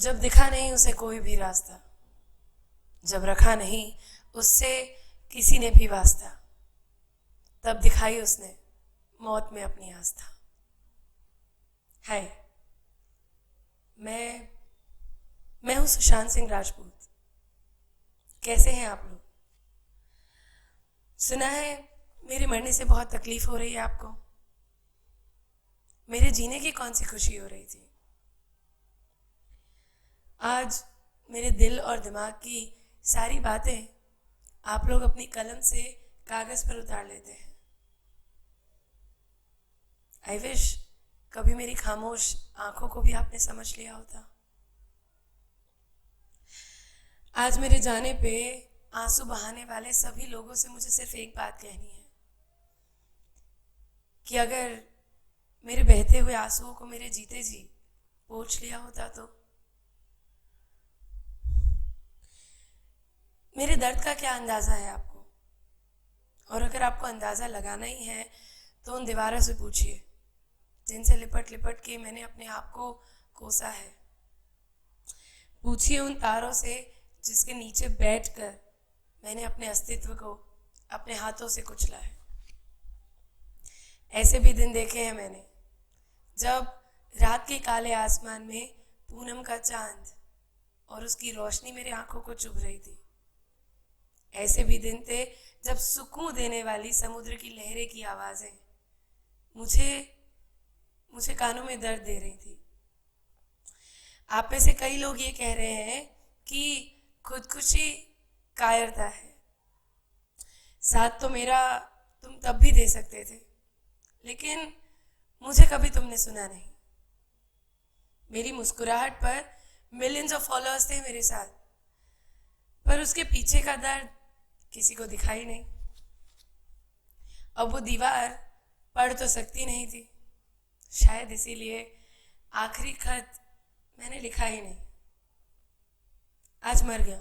जब दिखा नहीं उसे कोई भी रास्ता, जब रखा नहीं उससे किसी ने भी वास्ता, तब दिखाई उसने मौत में अपनी आस्था। हाय, मैं हूं सुशांत सिंह राजपूत। कैसे हैं आप लोग? सुना है मेरे मरने से बहुत तकलीफ हो रही है आपको। मेरे जीने की कौन सी खुशी हो रही थी। आज मेरे दिल और दिमाग की सारी बातें आप लोग अपनी कलम से कागज पर उतार लेते हैं। आई विश कभी मेरी खामोश आंखों को भी आपने समझ लिया होता। आज मेरे जाने पे आंसू बहाने वाले सभी लोगों से मुझे सिर्फ एक बात कहनी है कि अगर मेरे बहते हुए आंसुओं को मेरे जीते जी पोंछ लिया होता तो। मेरे दर्द का क्या अंदाजा है आपको? और अगर आपको अंदाजा लगाना ही है तो उन दीवारों से पूछिए जिनसे लिपट लिपट के मैंने अपने आप को कोसा है। पूछिए उन तारों से जिसके नीचे बैठकर मैंने अपने अस्तित्व को अपने हाथों से कुचला है। ऐसे भी दिन देखे हैं मैंने जब रात के काले आसमान में पूनम का चांद और उसकी रोशनी मेरे आंखों को चुभ रही थी। ऐसे भी दिन थे जब सुकून देने वाली समुद्र की लहरें की आवाजें मुझे कानों में दर्द दे रही थी। आप में से कई लोग ये कह रहे हैं कि खुदकुशी कायरता है। साथ तो मेरा तुम तब भी दे सकते थे, लेकिन मुझे कभी तुमने सुना नहीं। मेरी मुस्कुराहट पर मिलियंस ऑफ फॉलोअर्स थे मेरे साथ, पर उसके पीछे का दर्द किसी को दिखाई नहीं। अब वो दीवार पढ़ तो सकती नहीं थी, शायद इसीलिए आखिरी खत मैंने लिखा ही नहीं। आज मर गया,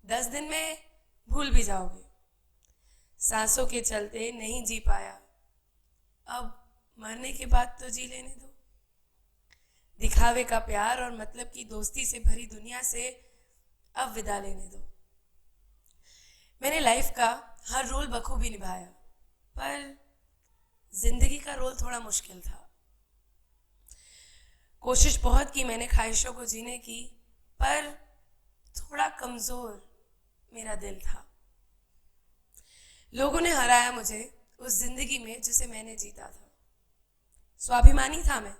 10 दिन में भूल भी जाओगे। सांसों के चलते नहीं जी पाया, अब मरने के बाद तो जी लेने दो। दिखावे का प्यार और मतलब की दोस्ती से भरी दुनिया से अब विदा लेने दो। मैंने लाइफ का हर रोल बखूबी निभाया, पर जिंदगी का रोल थोड़ा मुश्किल था। कोशिश बहुत की मैंने ख्वाहिशों को जीने की, पर थोड़ा कमजोर मेरा दिल था। लोगों ने हराया मुझे उस जिंदगी में जिसे मैंने जीता था। स्वाभिमानी था मैं,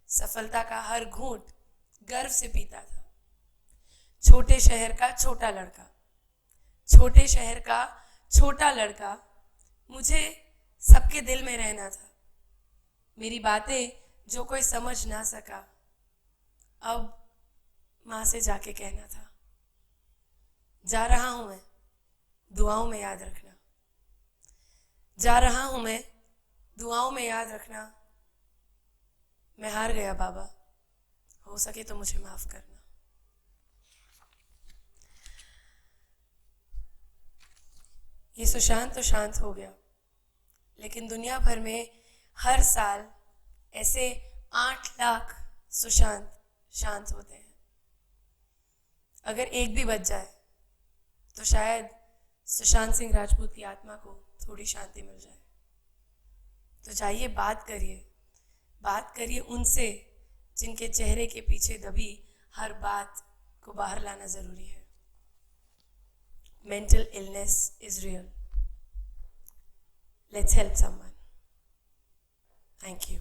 सफलता का हर घूंट गर्व से पीता था। छोटे शहर का छोटा लड़का, छोटे शहर का छोटा लड़का, मुझे सबके दिल में रहना था। मेरी बातें जो कोई समझ ना सका, अब मां से जाके कहना था। जा रहा हूं मैं, दुआओं में याद रखना। जा रहा हूं मैं, दुआओं में याद रखना। मैं हार गया बाबा, हो सके तो मुझे माफ करना। ये सुशांत तो शांत हो गया, लेकिन दुनिया भर में हर साल ऐसे 8 लाख सुशांत शांत होते हैं। अगर एक भी बच जाए तो शायद सुशांत सिंह राजपूत की आत्मा को थोड़ी शांति मिल जाए। तो जाइए बात करिए उनसे जिनके चेहरे के पीछे दबी हर बात को बाहर लाना जरूरी है। Mental illness is real. Let's help someone. Thank you.